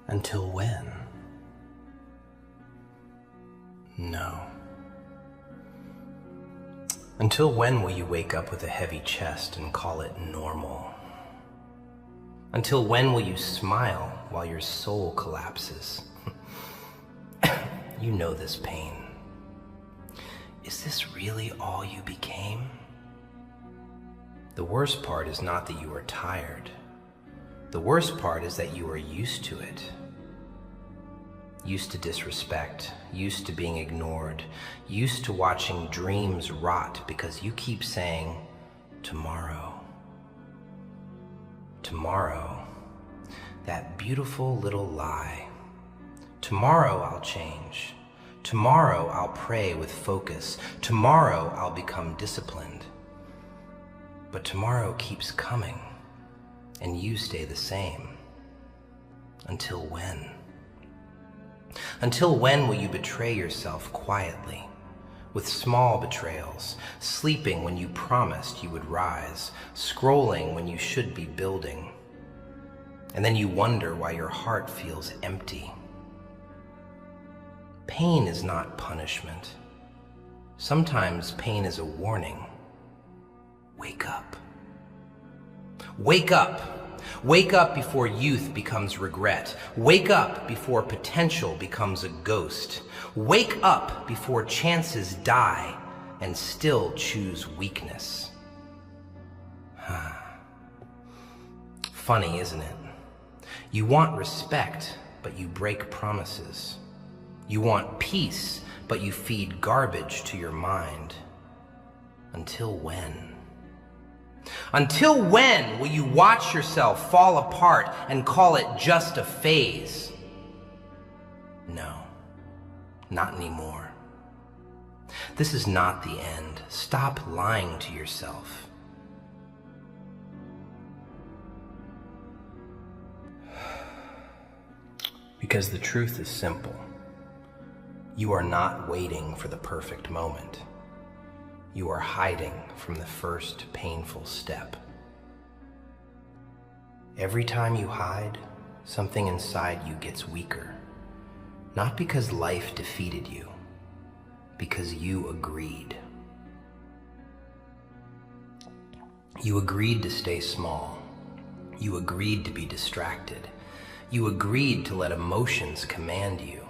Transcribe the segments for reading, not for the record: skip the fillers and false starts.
Until when? No. Until when will you wake up with a heavy chest and call it normal? Until when will you smile while your soul collapses? You know this pain. Is this really all you became? The worst part is not that you are tired. The worst part is that you are used to it. Used to disrespect, used to being ignored, used to watching dreams rot because you keep saying, tomorrow. Tomorrow. That beautiful little lie. Tomorrow I'll change. Tomorrow I'll pray with focus. Tomorrow I'll become disciplined. But tomorrow keeps coming, and you stay the same. Until when? Until when will you betray yourself quietly, with small betrayals, sleeping when you promised you would rise, scrolling when you should be building, and then you wonder why your heart feels empty? Pain is not punishment. Sometimes pain is a warning. Wake up. Wake up. Wake up before youth becomes regret. Wake up before potential becomes a ghost. Wake up before chances die and still choose weakness. Funny, isn't it? You want respect, but you break promises. You want peace, but you feed garbage to your mind. Until when? Until when will you watch yourself fall apart and call it just a phase? No, not anymore. This is not the end. Stop lying to yourself. Because the truth is simple. You are not waiting for the perfect moment. You are hiding from the first painful step. Every time you hide, something inside you gets weaker. Not because life defeated you, because you agreed. You agreed to stay small. You agreed to be distracted. You agreed to let emotions command you.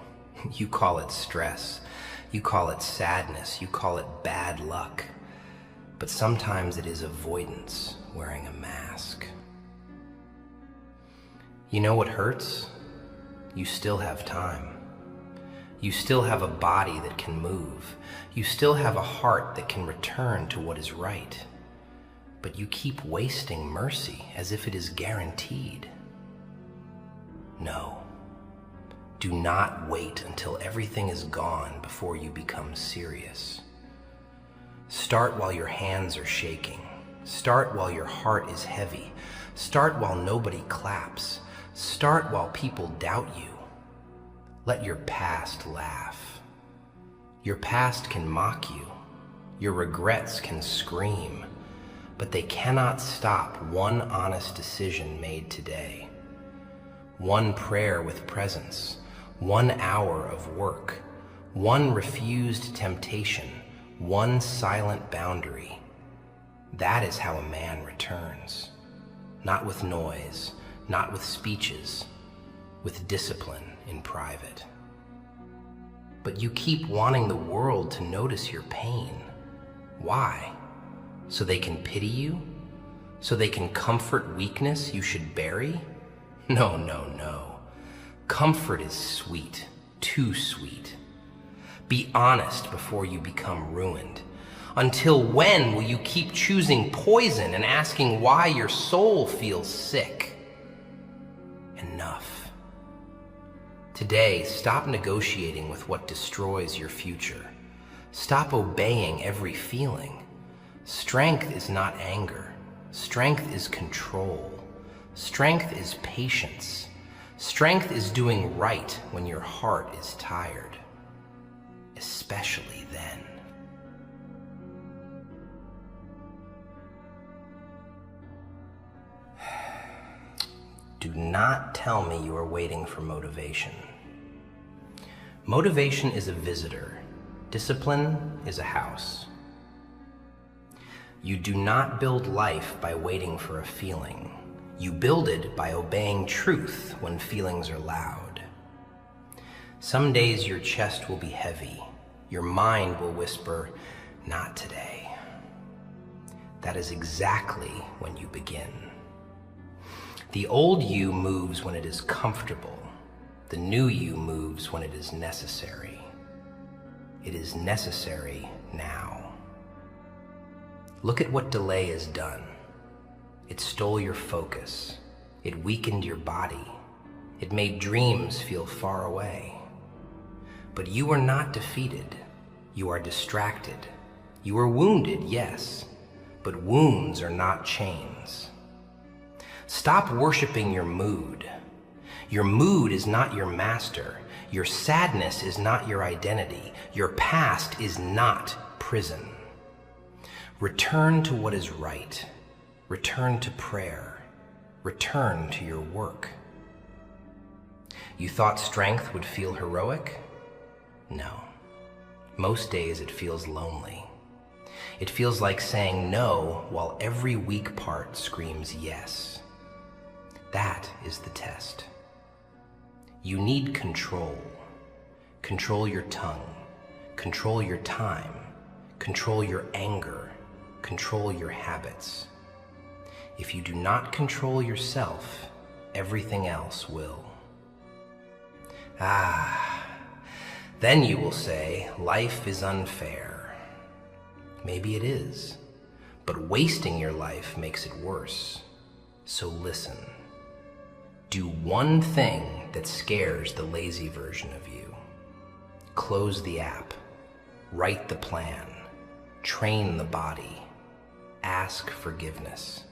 You call it stress. You call it sadness. You call it bad luck. But sometimes it is avoidance wearing a mask. You know what hurts? You still have time. You still have a body that can move. You still have a heart that can return to what is right. But you keep wasting mercy as if it is guaranteed. No. Do not wait until everything is gone before you become serious. Start while your hands are shaking. Start while your heart is heavy. Start while nobody claps. Start while people doubt you. Let your past laugh. Your past can mock you. Your regrets can scream. But they cannot stop one honest decision made today. One prayer with presence. 1 hour of work, 1 refused temptation, 1 silent boundary. That is how a man returns. Not with noise, not with speeches, with discipline in private. But you keep wanting the world to notice your pain. Why? So they can pity you? So they can comfort weakness you should bury? No, no, no. Comfort is sweet, too sweet. Be honest before you become ruined. Until when will you keep choosing poison and asking why your soul feels sick? Enough. Today, stop negotiating with what destroys your future. Stop obeying every feeling. Strength is not anger. Strength is control. Strength is patience. Strength is doing right when your heart is tired, especially then. Do not tell me you are waiting for motivation. Motivation is a visitor. Discipline is a house. You do not build life by waiting for a feeling. You build it by obeying truth when feelings are loud. Some days your chest will be heavy. Your mind will whisper, "Not today." That is exactly when you begin. The old you moves when it is comfortable. The new you moves when it is necessary. It is necessary now. Look at what delay has done. It stole your focus. It weakened your body. It made dreams feel far away. But you are not defeated. You are distracted. You are wounded, yes, but wounds are not chains. Stop worshiping your mood. Your mood is not your master. Your sadness is not your identity. Your past is not prison. Return to what is right. Return to prayer. Return to your work. You thought strength would feel heroic? No. Most days it feels lonely. It feels like saying no while every weak part screams yes. That is the test. You need control. Control your tongue. Control your time. Control your anger. Control your habits. If you do not control yourself, everything else will. Then you will say, life is unfair. Maybe it is, but wasting your life makes it worse. So listen. Do one thing that scares the lazy version of you. Close the app. Write the plan. Train the body. Ask forgiveness.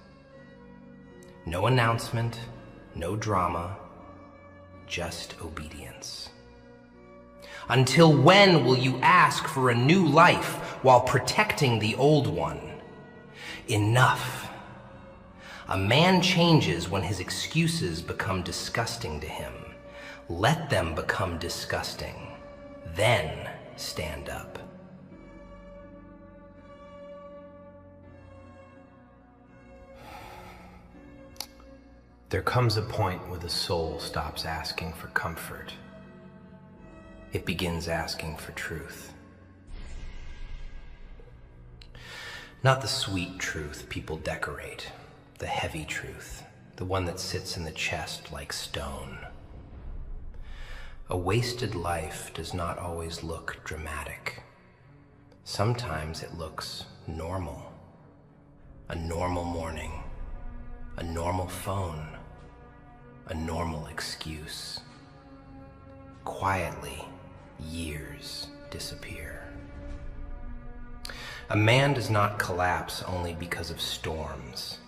No announcement, no drama, just obedience. Until when will you ask for a new life while protecting the old one? Enough. A man changes when his excuses become disgusting to him. Let them become disgusting. Then stand up. There comes a point where the soul stops asking for comfort. It begins asking for truth. Not the sweet truth people decorate, the heavy truth, the one that sits in the chest like stone. A wasted life does not always look dramatic. Sometimes it looks normal. A normal morning, a normal phone, a normal excuse. Quietly, years disappear. A man does not collapse only because of storms.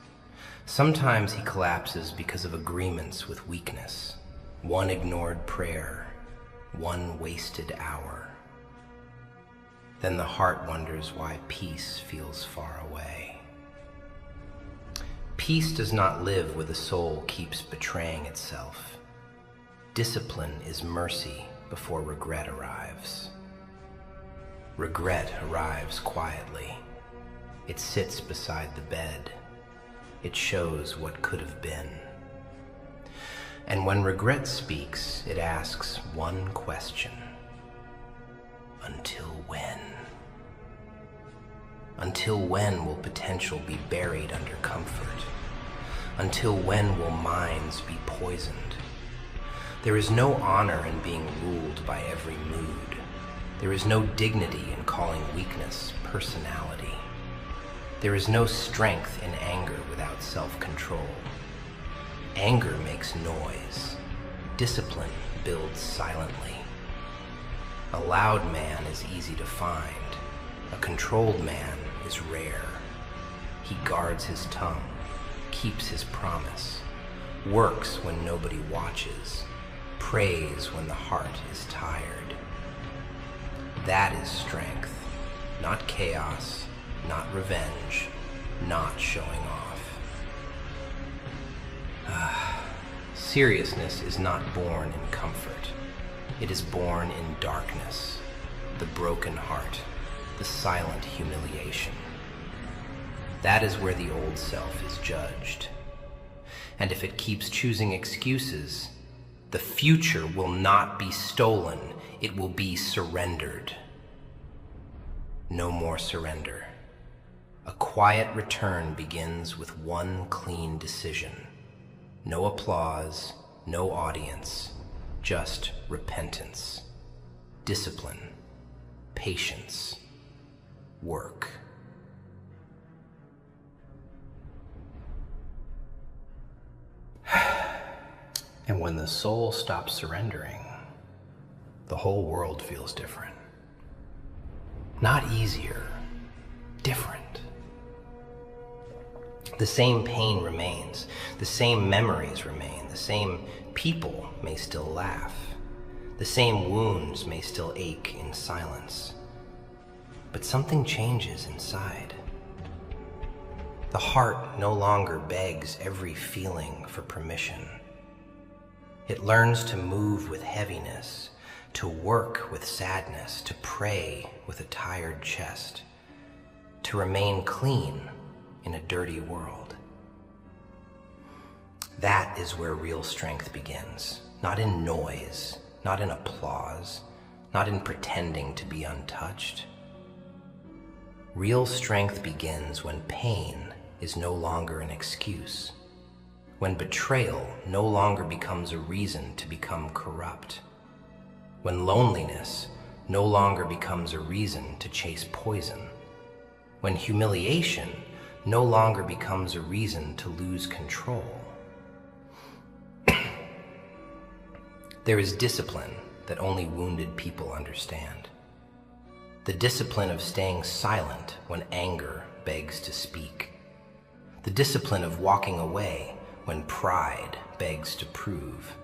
Sometimes he collapses because of agreements with weakness. One ignored prayer, one wasted hour. Then the heart wonders why peace feels far away. Peace does not live where the soul keeps betraying itself. Discipline is mercy before regret arrives. Regret arrives quietly. It sits beside the bed. It shows what could have been. And when regret speaks, it asks one question. Until when? Until when will potential be buried under comfort? Until when will minds be poisoned? There is no honor in being ruled by every mood. There is no dignity in calling weakness personality. There is no strength in anger without self-control. Anger makes noise. Discipline builds silently. A loud man is easy to find. A controlled man is rare. He guards his tongue, keeps his promise, works when nobody watches, prays when the heart is tired. That is strength, not chaos, not revenge, not showing off. seriousness is not born in comfort. It is born in darkness, the broken heart, the silent humiliation. That is where the old self is judged. And if it keeps choosing excuses, the future will not be stolen, it will be surrendered. No more surrender. A quiet return begins with one clean decision. No applause, no audience, just repentance, discipline, patience, work. And when the soul stops surrendering, the whole world feels different. Not easier, different. The same pain remains, the same memories remain, the same people may still laugh, the same wounds may still ache in silence. But something changes inside. The heart no longer begs every feeling for permission. It learns to move with heaviness, to work with sadness, to pray with a tired chest, to remain clean in a dirty world. That is where real strength begins, not in noise, not in applause, not in pretending to be untouched. Real strength begins when pain is no longer an excuse, when betrayal no longer becomes a reason to become corrupt, when loneliness no longer becomes a reason to chase poison, when humiliation no longer becomes a reason to lose control. There is discipline that only wounded people understand. The discipline of staying silent when anger begs to speak. The discipline of walking away when pride begs to prove.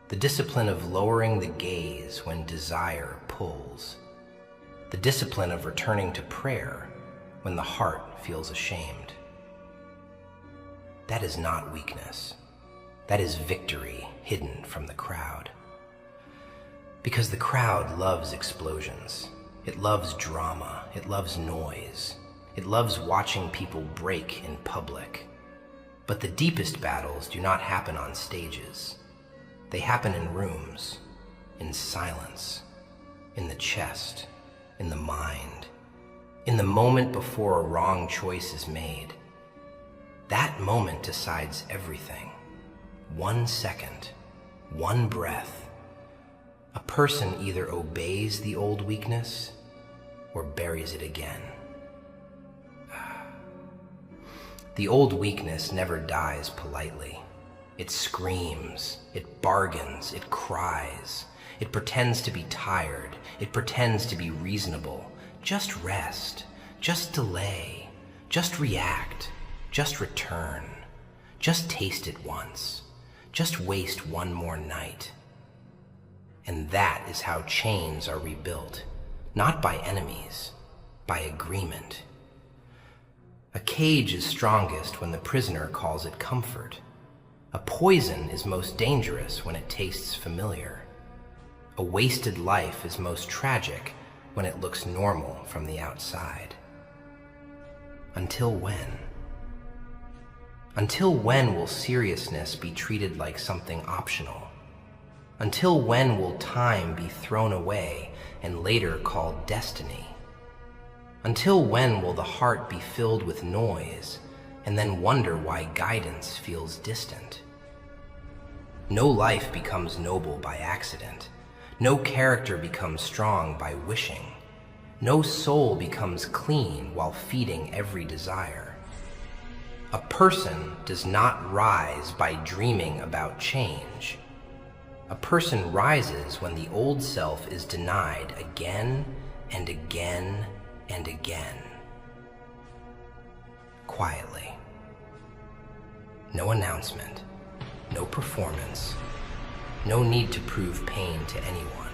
The discipline of lowering the gaze when desire pulls. The discipline of returning to prayer when the heart feels ashamed. That is not weakness. That is victory hidden from the crowd. Because the crowd loves explosions. It loves drama. It loves noise. It loves watching people break in public. But the deepest battles do not happen on stages. They happen in rooms, in silence, in the chest, in the mind, in the moment before a wrong choice is made. That moment decides everything. 1 second, 1 breath. A person either obeys the old weakness or buries it again. The old weakness never dies politely. It screams, it bargains, it cries. It pretends to be tired. It pretends to be reasonable. Just rest, just delay, just react, just return, just taste it once, just waste one more night. And that is how chains are rebuilt, not by enemies, by agreement. A cage is strongest when the prisoner calls it comfort. A poison is most dangerous when it tastes familiar. A wasted life is most tragic when it looks normal from the outside. Until when? Until when will seriousness be treated like something optional? Until when will time be thrown away and later called destiny? Until when will the heart be filled with noise and then wonder why guidance feels distant? No life becomes noble by accident. No character becomes strong by wishing. No soul becomes clean while feeding every desire. A person does not rise by dreaming about change. A person rises when the old self is denied again and again and again. Quietly. No announcement, no performance, no need to prove pain to anyone.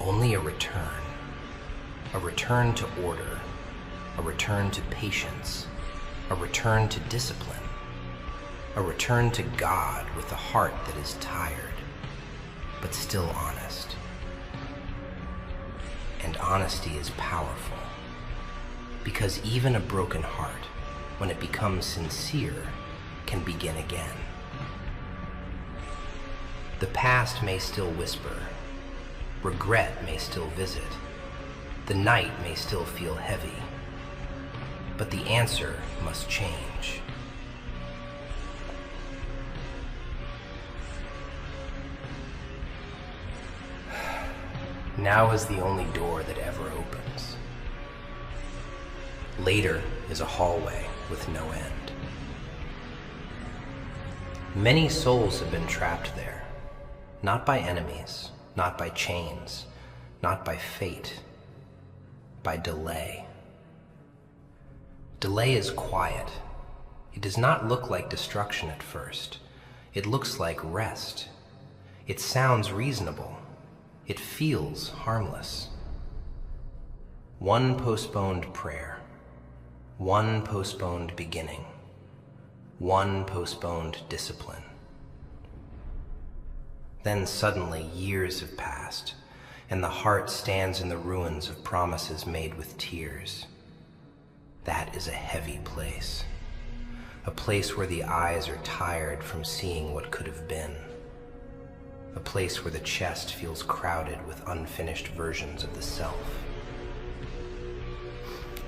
Only a return to order, a return to patience, a return to discipline, a return to God with a heart that is tired, but still honest. And honesty is powerful, because even a broken heart, when it becomes sincere, can begin again. The past may still whisper, regret may still visit, the night may still feel heavy, but the answer must change. Now is the only door that ever opens. Later is a hallway with no end. Many souls have been trapped there, not by enemies, not by chains, not by fate, by delay. Delay is quiet. It does not look like destruction at first. It looks like rest. It sounds reasonable. It feels harmless. One postponed prayer, one postponed beginning, one postponed discipline. Then suddenly years have passed, and the heart stands in the ruins of promises made with tears. That is a heavy place, a place where the eyes are tired from seeing what could have been, a place where the chest feels crowded with unfinished versions of the self.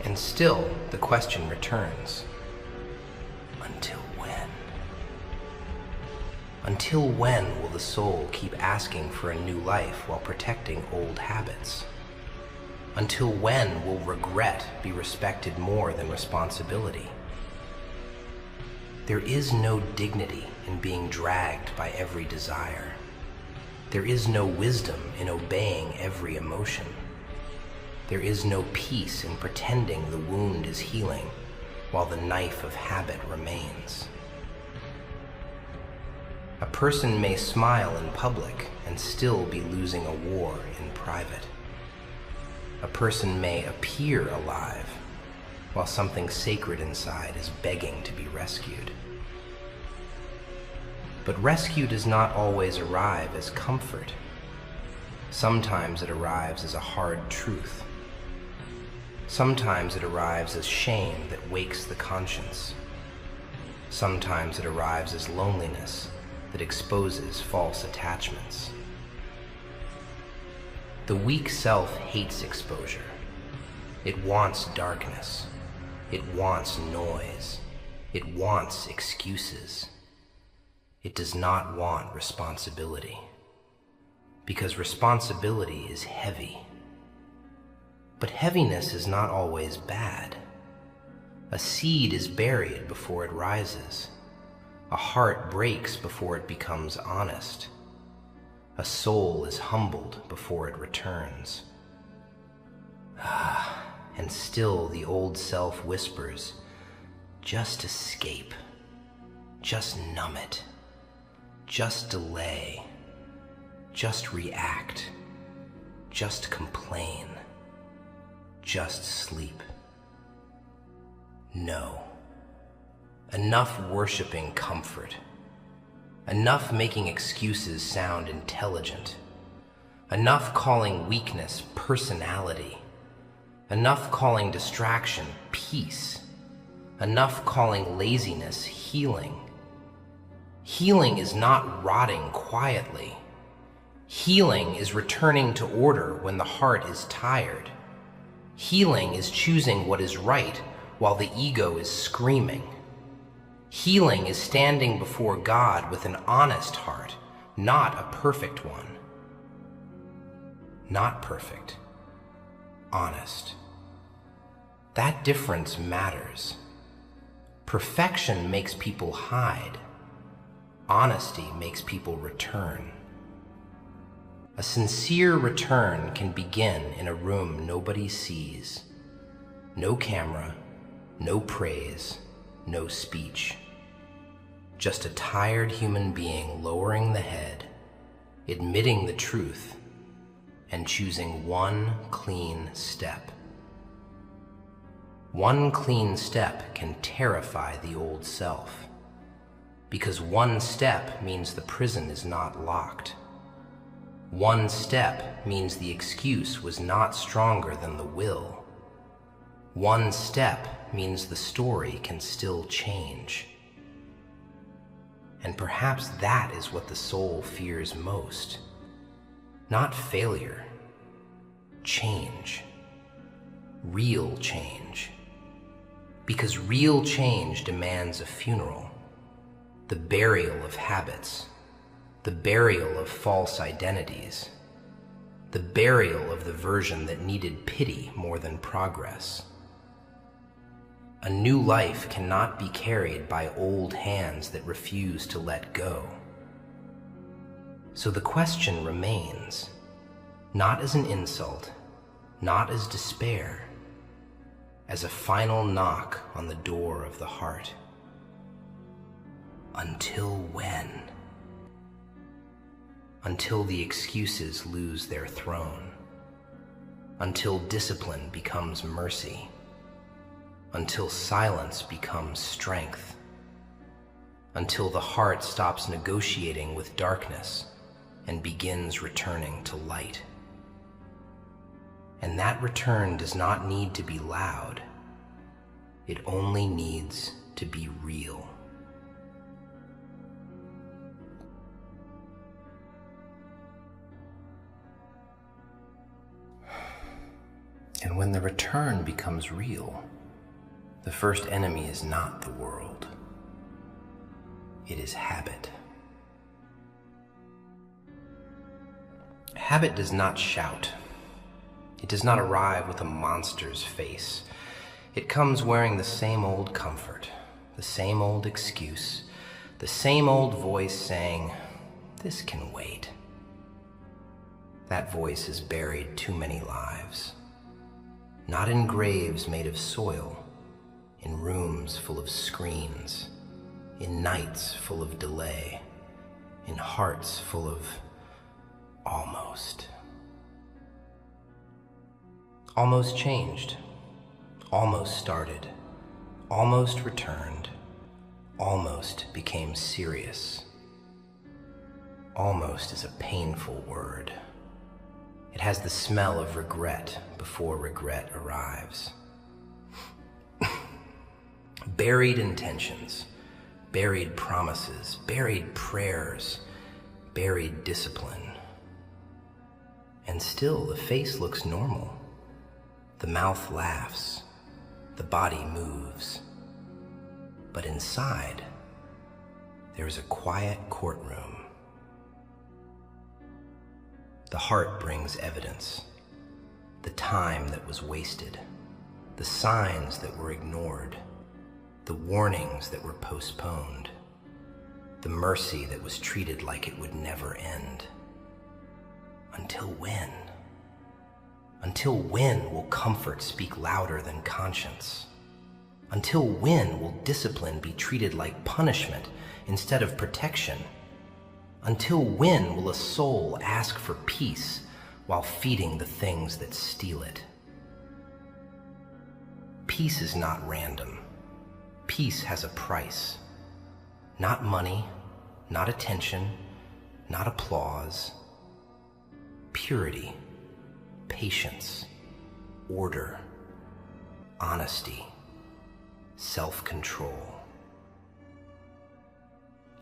And still, the question returns, until when? Until when will the soul keep asking for a new life while protecting old habits? Until when will regret be respected more than responsibility? There is no dignity in being dragged by every desire. There is no wisdom in obeying every emotion. There is no peace in pretending the wound is healing while the knife of habit remains. A person may smile in public and still be losing a war in private. A person may appear alive while something sacred inside is begging to be rescued. But rescue does not always arrive as comfort. Sometimes it arrives as a hard truth. Sometimes it arrives as shame that wakes the conscience. Sometimes it arrives as loneliness that exposes false attachments. The weak self hates exposure. It wants darkness. It wants noise. It wants excuses. It does not want responsibility, because responsibility is heavy. But heaviness is not always bad. A seed is buried before it rises. A heart breaks before it becomes honest. A soul is humbled before it returns. And still the old self whispers, just escape, just numb it. Just delay, just react, just complain, just sleep. No. Enough worshiping comfort. Enough making excuses sound intelligent. Enough calling weakness personality. Enough calling distraction peace. Enough calling laziness healing. Healing is not rotting quietly. Healing is returning to order when the heart is tired. Healing is choosing what is right while the ego is screaming. Healing is standing before God with an honest heart, not a perfect one. Not perfect, honest. That difference matters. Perfection makes people hide. Honesty makes people return. A sincere return can begin in a room nobody sees. No camera, no praise, no speech. Just a tired human being lowering the head, admitting the truth, and choosing one clean step. One clean step can terrify the old self. Because one step means the prison is not locked. One step means the excuse was not stronger than the will. One step means the story can still change. And perhaps that is what the soul fears most. Not failure, change. Real change. Because real change demands a funeral, the burial of habits, the burial of false identities, the burial of the version that needed pity more than progress. A new life cannot be carried by old hands that refuse to let go. So the question remains, not as an insult, not as despair, as a final knock on the door of the heart. Until when? Until the excuses lose their throne. Until discipline becomes mercy. Until silence becomes strength. Until the heart stops negotiating with darkness and begins returning to light. And that return does not need to be loud. It only needs to be real. And when the return becomes real, the first enemy is not the world. It is habit. Habit does not shout. It does not arrive with a monster's face. It comes wearing the same old comfort, the same old excuse, the same old voice saying, "This can wait." That voice has buried too many lives. Not in graves made of soil, in rooms full of screens, in nights full of delay, in hearts full of almost. Almost changed, almost started, almost returned, almost became serious. Almost is a painful word. It has the smell of regret before regret arrives. Buried intentions, buried promises, buried prayers, buried discipline. And still the face looks normal. The mouth laughs, the body moves. But inside, there is a quiet courtroom. The heart brings evidence, the time that was wasted, the signs that were ignored, the warnings that were postponed, the mercy that was treated like it would never end. Until when? Until when will comfort speak louder than conscience? Until when will discipline be treated like punishment instead of protection? Until when will a soul ask for peace while feeding the things that steal it? Peace is not random. Peace has a price. Not money, not attention, not applause. Purity, patience, order, honesty, self-control.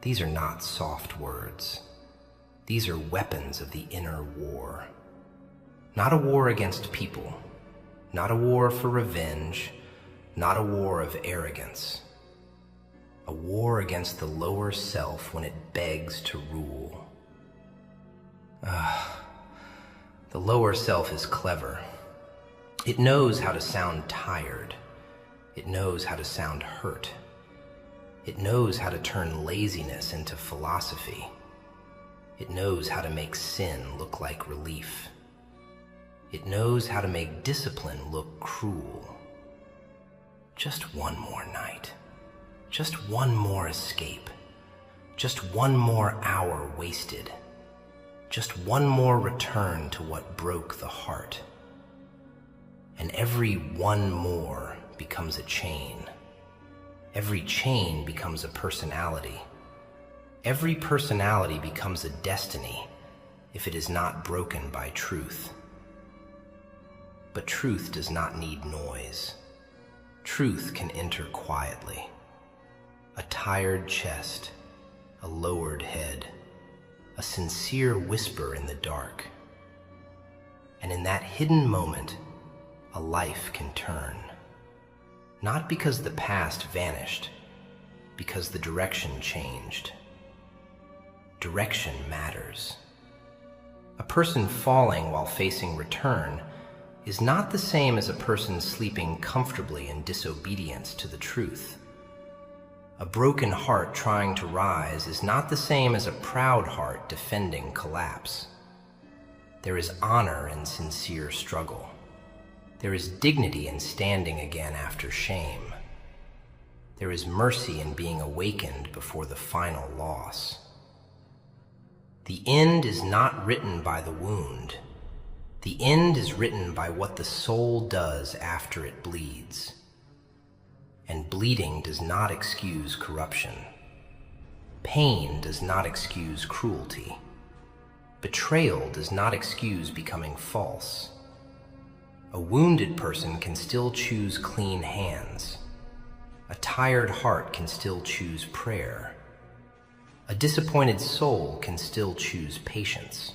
These are not soft words. These are weapons of the inner war. Not a war against people, not a war for revenge, not a war of arrogance. A war against the lower self when it begs to rule. The lower self is clever. It knows how to sound tired. It knows how to sound hurt. It knows how to turn laziness into philosophy. It knows how to make sin look like relief. It knows how to make discipline look cruel. Just one more night. Just one more escape. Just one more hour wasted. Just one more return to what broke the heart. And every one more becomes a chain. Every chain becomes a personality. Every personality becomes a destiny if it is not broken by truth. But truth does not need noise. Truth can enter quietly. A tired chest, a lowered head, a sincere whisper in the dark. And in that hidden moment, a life can turn. Not because the past vanished, because the direction changed. Direction matters. A person falling while facing return is not the same as a person sleeping comfortably in disobedience to the truth. A broken heart trying to rise is not the same as a proud heart defending collapse. There is honor in sincere struggle. There is dignity in standing again after shame. There is mercy in being awakened before the final loss. The end is not written by the wound. The end is written by what the soul does after it bleeds. And bleeding does not excuse corruption. Pain does not excuse cruelty. Betrayal does not excuse becoming false. A wounded person can still choose clean hands. A tired heart can still choose prayer. A disappointed soul can still choose patience.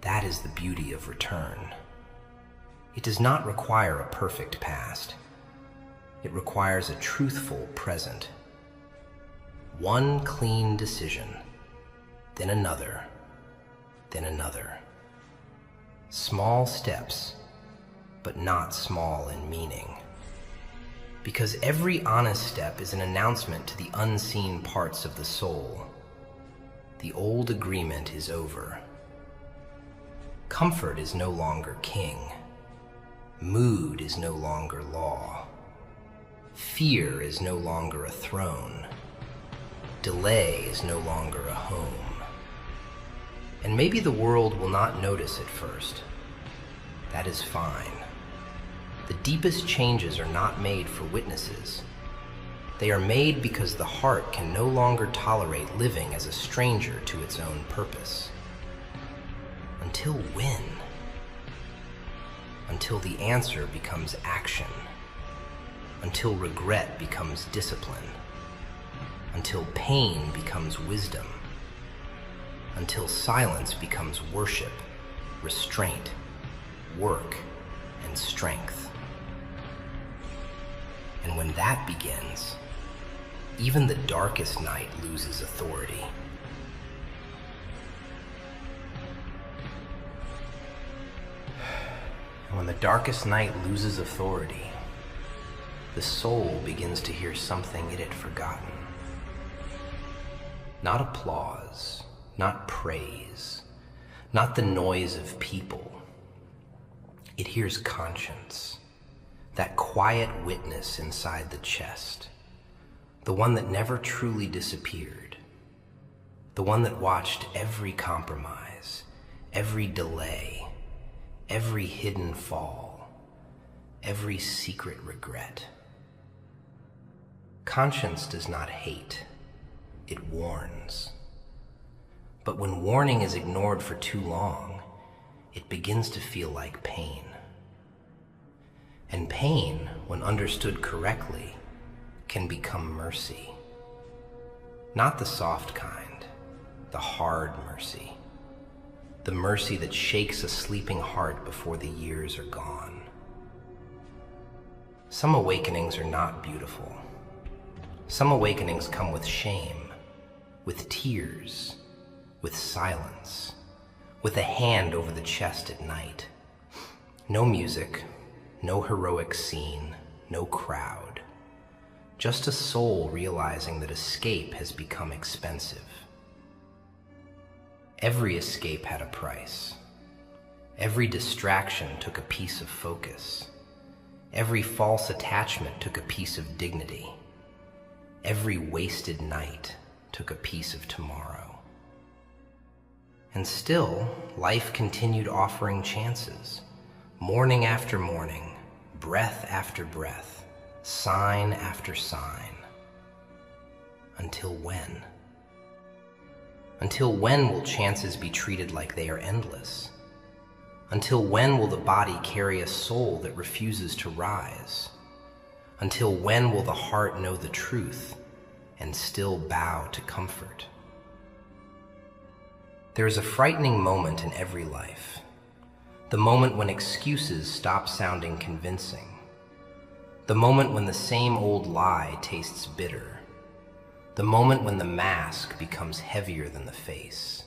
That is the beauty of return. It does not require a perfect past. It requires a truthful present. One clean decision, then another, then another. Small steps, but not small in meaning. Because every honest step is an announcement to the unseen parts of the soul. The old agreement is over. Comfort is no longer king. Mood is no longer law. Fear is no longer a throne. Delay is no longer a home. And maybe the world will not notice at first. That is fine. The deepest changes are not made for witnesses. They are made because the heart can no longer tolerate living as a stranger to its own purpose. Until when? Until the answer becomes action. Until regret becomes discipline. Until pain becomes wisdom. Until silence becomes worship, restraint, work, and strength. And when that begins, even the darkest night loses authority. And when the darkest night loses authority, the soul begins to hear something it had forgotten. Not applause, not praise, not the noise of people. It hears conscience, that quiet witness inside the chest, the one that never truly disappeared, the one that watched every compromise, every delay, every hidden fall, every secret regret. Conscience does not hate, it warns. But when warning is ignored for too long, it begins to feel like pain. And pain, when understood correctly, can become mercy. Not the soft kind, the hard mercy. The mercy that shakes a sleeping heart before the years are gone. Some awakenings are not beautiful. Some awakenings come with shame, with tears, with silence, with a hand over the chest at night. No music, no heroic scene, no crowd. Just a soul realizing that escape has become expensive. Every escape had a price. Every distraction took a piece of focus. Every false attachment took a piece of dignity. Every wasted night took a piece of tomorrow. And still, life continued offering chances. Morning after morning, breath after breath, sign after sign. Until when? Until when will chances be treated like they are endless? Until when will the body carry a soul that refuses to rise? Until when will the heart know the truth and still bow to comfort? There is a frightening moment in every life, the moment when excuses stop sounding convincing, the moment when the same old lie tastes bitter, the moment when the mask becomes heavier than the face.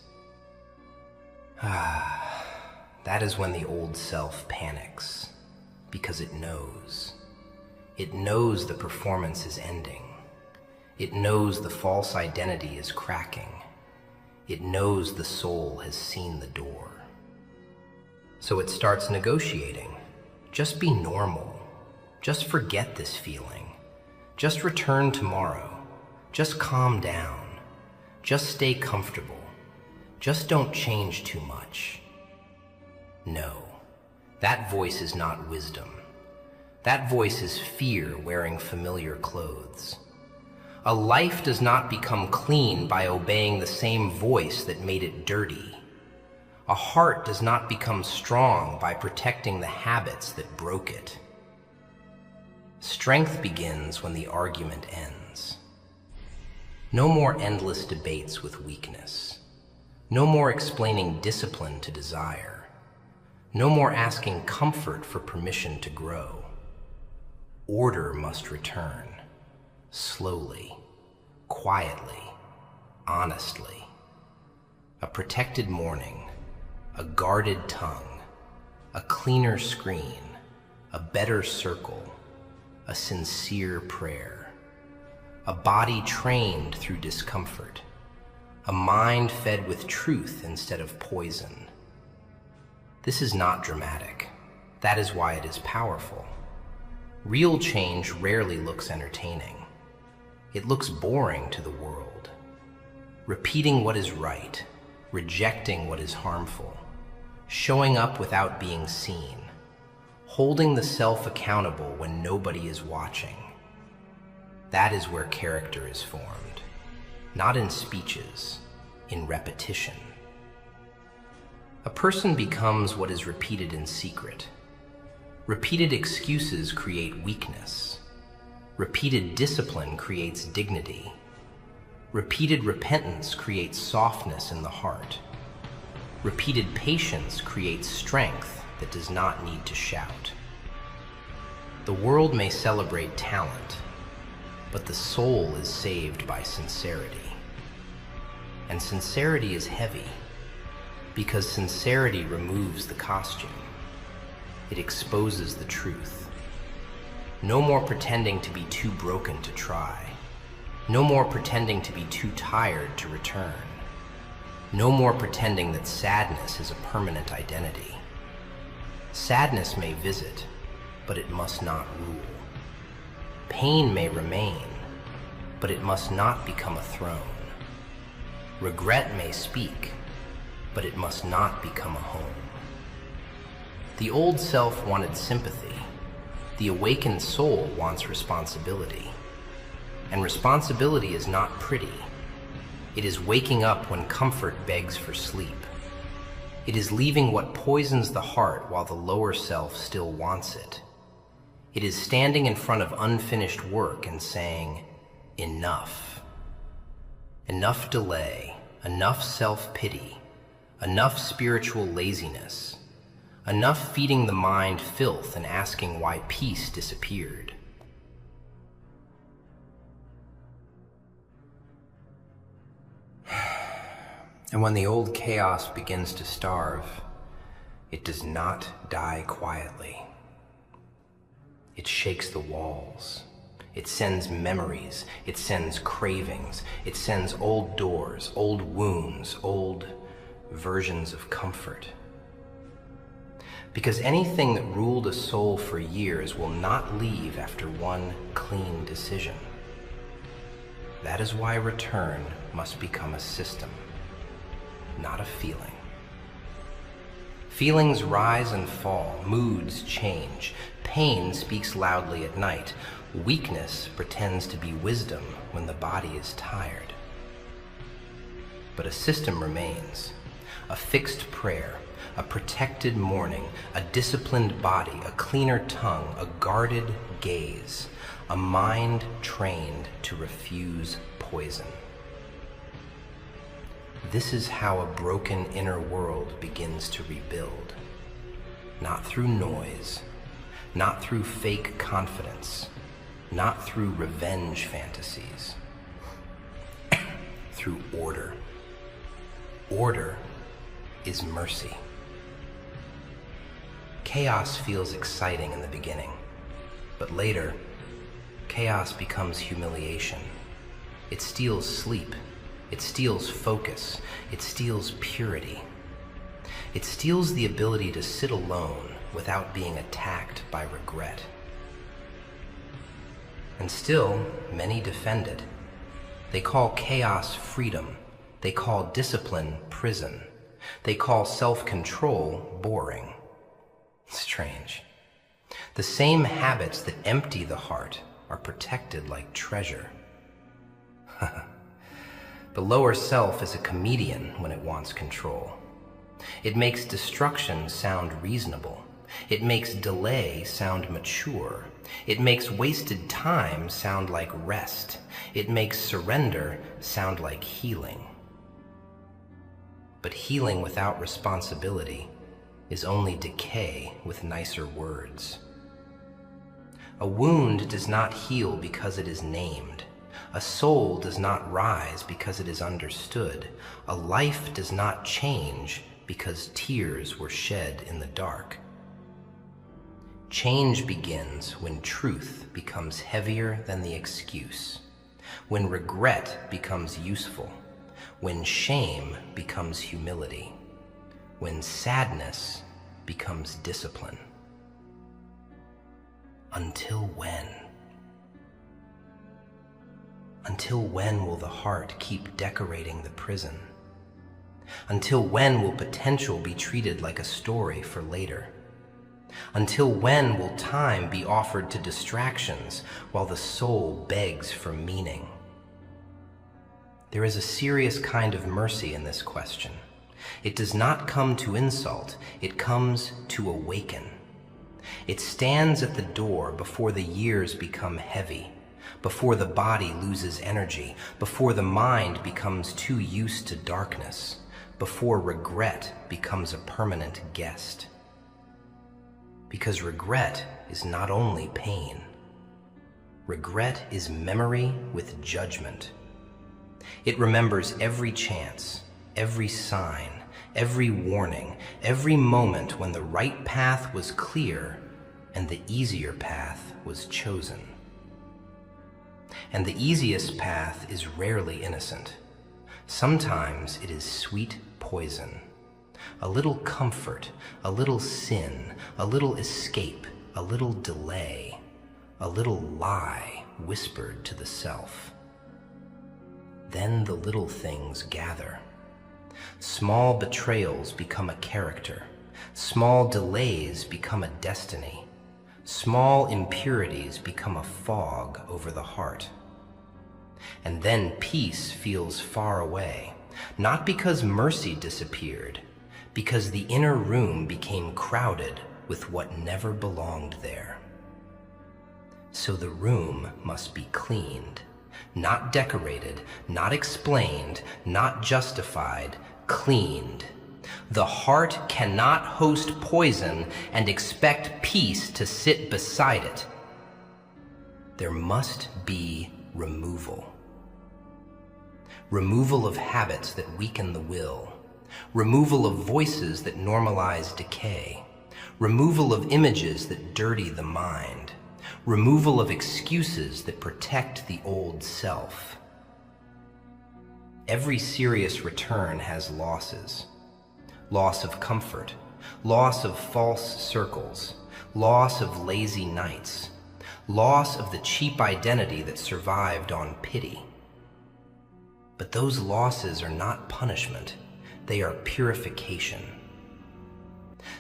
That is when the old self panics, because it knows. It knows the performance is ending. It knows the false identity is cracking. It knows the soul has seen the door. So it starts negotiating. Just be normal. Just forget this feeling. Just return tomorrow. Just calm down. Just stay comfortable. Just don't change too much. No, that voice is not wisdom. That voice is fear wearing familiar clothes. A life does not become clean by obeying the same voice that made it dirty. A heart does not become strong by protecting the habits that broke it. Strength begins when the argument ends. No more endless debates with weakness. No more explaining discipline to desire. No more asking comfort for permission to grow. Order must return, slowly, quietly, honestly. A protected morning, a guarded tongue, a cleaner screen, a better circle, a sincere prayer, a body trained through discomfort, a mind fed with truth instead of poison. This is not dramatic. That is why it is powerful. Real change rarely looks entertaining. It looks boring to the world. Repeating what is right, rejecting what is harmful, showing up without being seen, holding the self accountable when nobody is watching. That is where character is formed, not in speeches, in repetition. A person becomes what is repeated in secret. Repeated excuses create weakness. Repeated discipline creates dignity. Repeated repentance creates softness in the heart. Repeated patience creates strength that does not need to shout. The world may celebrate talent, but the soul is saved by sincerity. And sincerity is heavy, because sincerity removes the costume. It exposes the truth. No more pretending to be too broken to try. No more pretending to be too tired to return. No more pretending that sadness is a permanent identity. Sadness may visit, but it must not rule. Pain may remain, but it must not become a throne. Regret may speak, but it must not become a home. The old self wanted sympathy. The awakened soul wants responsibility. And responsibility is not pretty. It is waking up when comfort begs for sleep. It is leaving what poisons the heart while the lower self still wants it. It is standing in front of unfinished work and saying, enough. Enough delay, enough self-pity, enough spiritual laziness, enough feeding the mind filth and asking why peace disappeared. And when the old chaos begins to starve, it does not die quietly. It shakes the walls. It sends memories. It sends cravings. It sends old doors, old wounds, old versions of comfort. Because anything that ruled a soul for years will not leave after one clean decision. That is why return must become a system, not a feeling. Feelings rise and fall, moods change. Pain speaks loudly at night. Weakness pretends to be wisdom when the body is tired. but a system remains. A fixed prayer, a protected morning, a disciplined body, a cleaner tongue, a guarded gaze, a mind trained to refuse poison. This is how a broken inner world begins to rebuild. Not through noise, not through fake confidence, not through revenge fantasies, through order. Order is mercy. Chaos feels exciting in the beginning, but later, chaos becomes humiliation. It steals sleep. It steals focus. It steals purity. It steals the ability to sit alone without being attacked by regret. And still, many defend it. They call chaos freedom. They call discipline prison. They call self-control boring. Strange. The same habits that empty the heart are protected like treasure. The lower self is a comedian when it wants control. It makes destruction sound reasonable. It makes delay sound mature. It makes wasted time sound like rest. It makes surrender sound like healing. But healing without responsibility is only decay with nicer words. A wound does not heal because it is named. A soul does not rise because it is understood. A life does not change because tears were shed in the dark. Change begins when truth becomes heavier than the excuse, when regret becomes useful, when shame becomes humility, when sadness becomes discipline. Until when? Until when will the heart keep decorating the prison? Until when will potential be treated like a story for later? Until when will time be offered to distractions while the soul begs for meaning? There is a serious kind of mercy in this question. It does not come to insult, it comes to awaken. It stands at the door before the years become heavy, before the body loses energy, before the mind becomes too used to darkness, before regret becomes a permanent guest. Because regret is not only pain. Regret is memory with judgment. It remembers every chance, every sign, every warning, every moment when the right path was clear and the easier path was chosen. And the easiest path is rarely innocent. Sometimes it is sweet poison. A little comfort, a little sin, a little escape, a little delay, a little lie whispered to the self. Then the little things gather. Small betrayals become a character. Small delays become a destiny. Small impurities become a fog over the heart. And then peace feels far away, not because mercy disappeared, because the inner room became crowded with what never belonged there. So the room must be cleaned, not decorated, not explained, not justified, cleaned. The heart cannot host poison and expect peace to sit beside it. There must be removal. Removal of habits that weaken the will. Removal of voices that normalize decay. Removal of images that dirty the mind. Removal of excuses that protect the old self. Every serious return has losses. Loss of comfort, loss of false circles, loss of lazy nights, loss of the cheap identity that survived on pity. But those losses are not punishment, they are purification.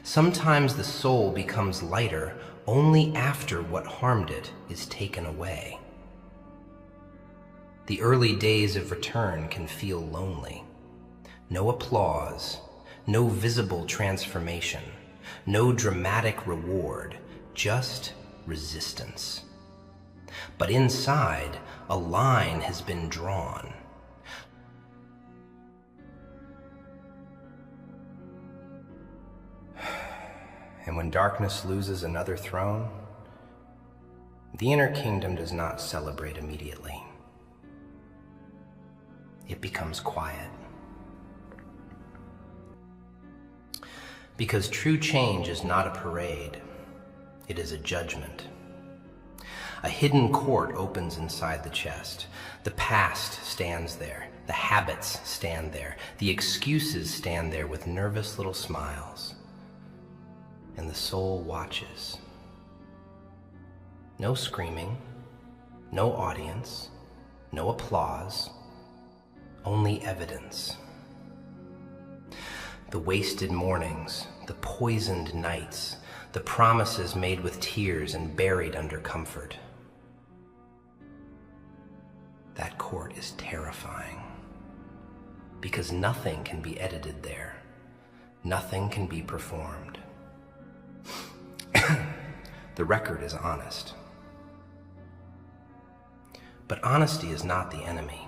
Sometimes the soul becomes lighter only after what harmed it is taken away. The early days of return can feel lonely. no applause, no visible transformation, no dramatic reward, just resistance. But inside, a line has been drawn. And when darkness loses another throne, the inner kingdom does not celebrate immediately. It becomes quiet. Because true change is not a parade, it is a judgment. A hidden court opens inside the chest. The past stands there. The habits stand there. The excuses stand there with nervous little smiles. And the soul watches. No screaming, no audience, no applause, only evidence. The wasted mornings, the poisoned nights, the promises made with tears and buried under comfort. That court is terrifying, because nothing can be edited there. Nothing can be performed. The record is honest. But honesty is not the enemy.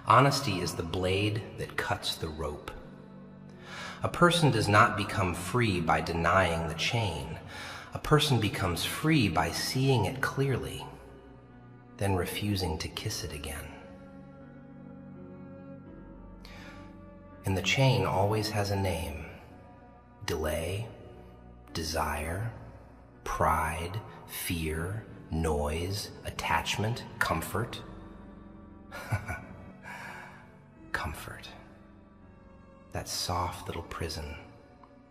Honesty is the blade that cuts the rope. A person does not become free by denying the chain. A person becomes free by seeing it clearly, then refusing to kiss it again. And the chain always has a name: delay, desire, pride, fear, noise, attachment, comfort. Comfort. That soft little prison,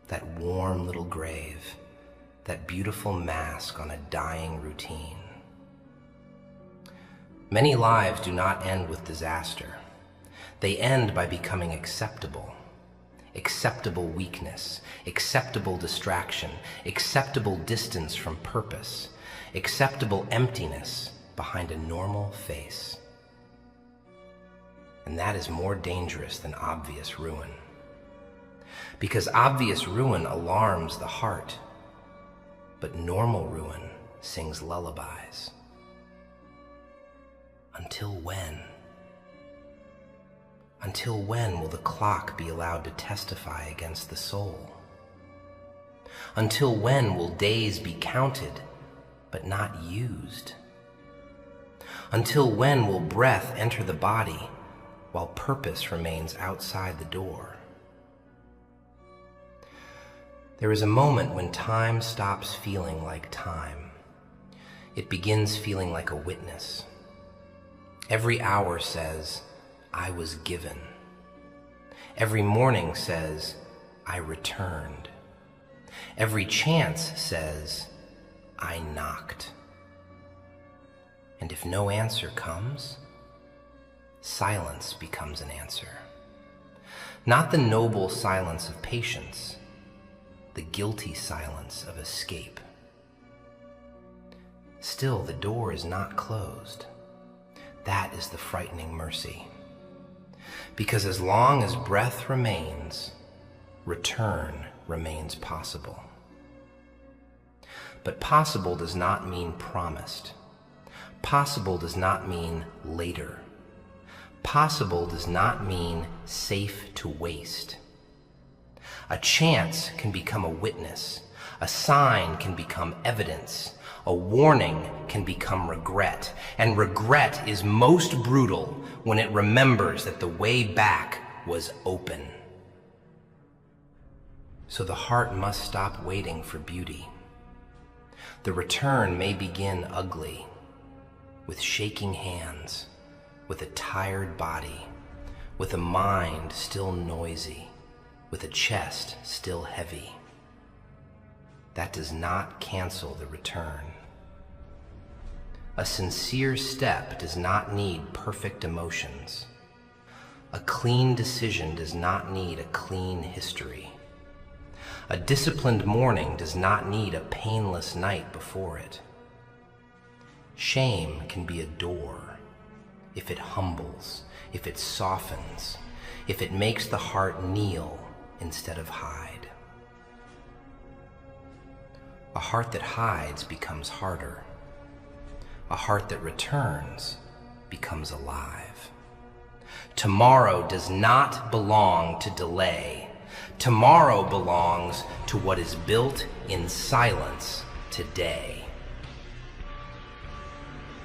that warm little grave, that beautiful mask on a dying routine. Many lives do not end with disaster. They end by becoming acceptable. Acceptable weakness, acceptable distraction, acceptable distance from purpose, acceptable emptiness behind a normal face. And that is more dangerous than obvious ruin. Because obvious ruin alarms the heart, but normal ruin sings lullabies. Until when? Until when will the clock be allowed to testify against the soul? Until when will days be counted, but not used? Until when will breath enter the body while purpose remains outside the door? There is a moment when time stops feeling like time. It begins feeling like a witness. Every hour says, I was given. Every morning says, I returned. Every chance says, I knocked. And if no answer comes, silence becomes an answer. Not the noble silence of patience, the guilty silence of escape. Still, the door is not closed. That is the frightening mercy. Because as long as breath remains, return remains possible. But possible does not mean promised. Possible does not mean later. Possible does not mean safe to waste. A chance can become a witness. A sign can become evidence. A warning can become regret. And regret is most brutal when it remembers that the way back was open. So the heart must stop waiting for beauty. The return may begin ugly, with shaking hands, with a tired body, with a mind still noisy, with a chest still heavy. That does not cancel the return. A sincere step does not need perfect emotions. A clean decision does not need a clean history. A disciplined morning does not need a painless night before it. Shame can be a door if it humbles, if it softens, if it makes the heart kneel instead of hide. A heart that hides becomes harder. A heart that returns becomes alive. Tomorrow does not belong to delay. Tomorrow belongs to what is built in silence today.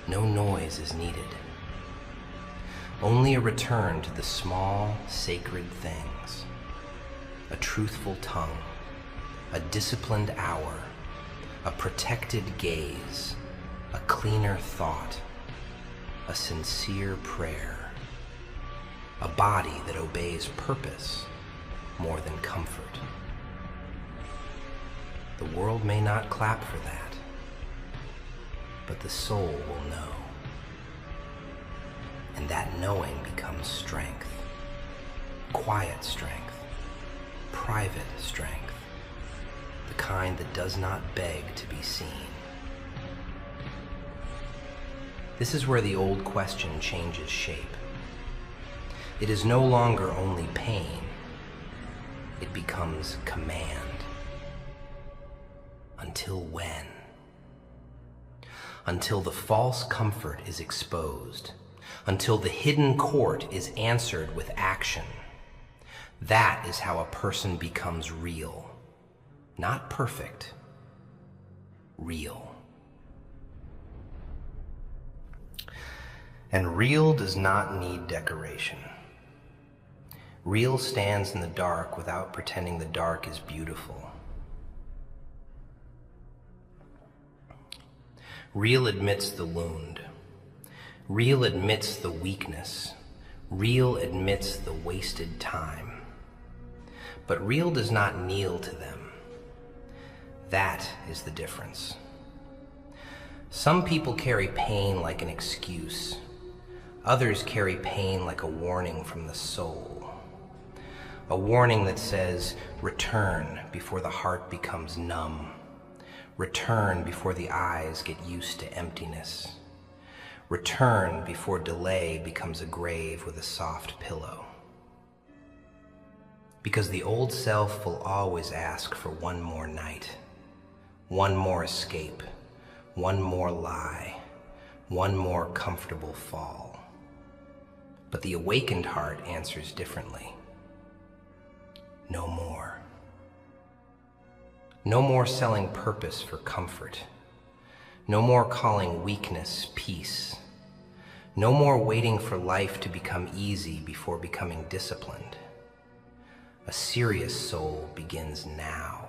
No noise is needed. Only a return to the small, sacred things. A truthful tongue, a disciplined hour, a protected gaze, a cleaner thought, a sincere prayer, a body that obeys purpose more than comfort. The world may not clap for that, but the soul will know. And that knowing becomes strength, quiet strength, private strength, the kind that does not beg to be seen. This is where the old question changes shape. It is no longer only pain, it becomes command. Until when? Until the false comfort is exposed, until the hidden court is answered with action. That is how a person becomes real. Not perfect, real. And real does not need decoration. Real stands in the dark without pretending the dark is beautiful. Real admits the wound. Real admits the weakness. Real admits the wasted time. But real does not kneel to them. That is the difference. Some people carry pain like an excuse. Others carry pain like a warning from the soul. A warning that says, return before the heart becomes numb. Return before the eyes get used to emptiness. Return before delay becomes a grave with a soft pillow. Because the old self will always ask for one more night, one more escape, one more lie, one more comfortable fall. But the awakened heart answers differently. No more. No more selling purpose for comfort. No more calling weakness peace. No more waiting for life to become easy before becoming disciplined. A serious soul begins now.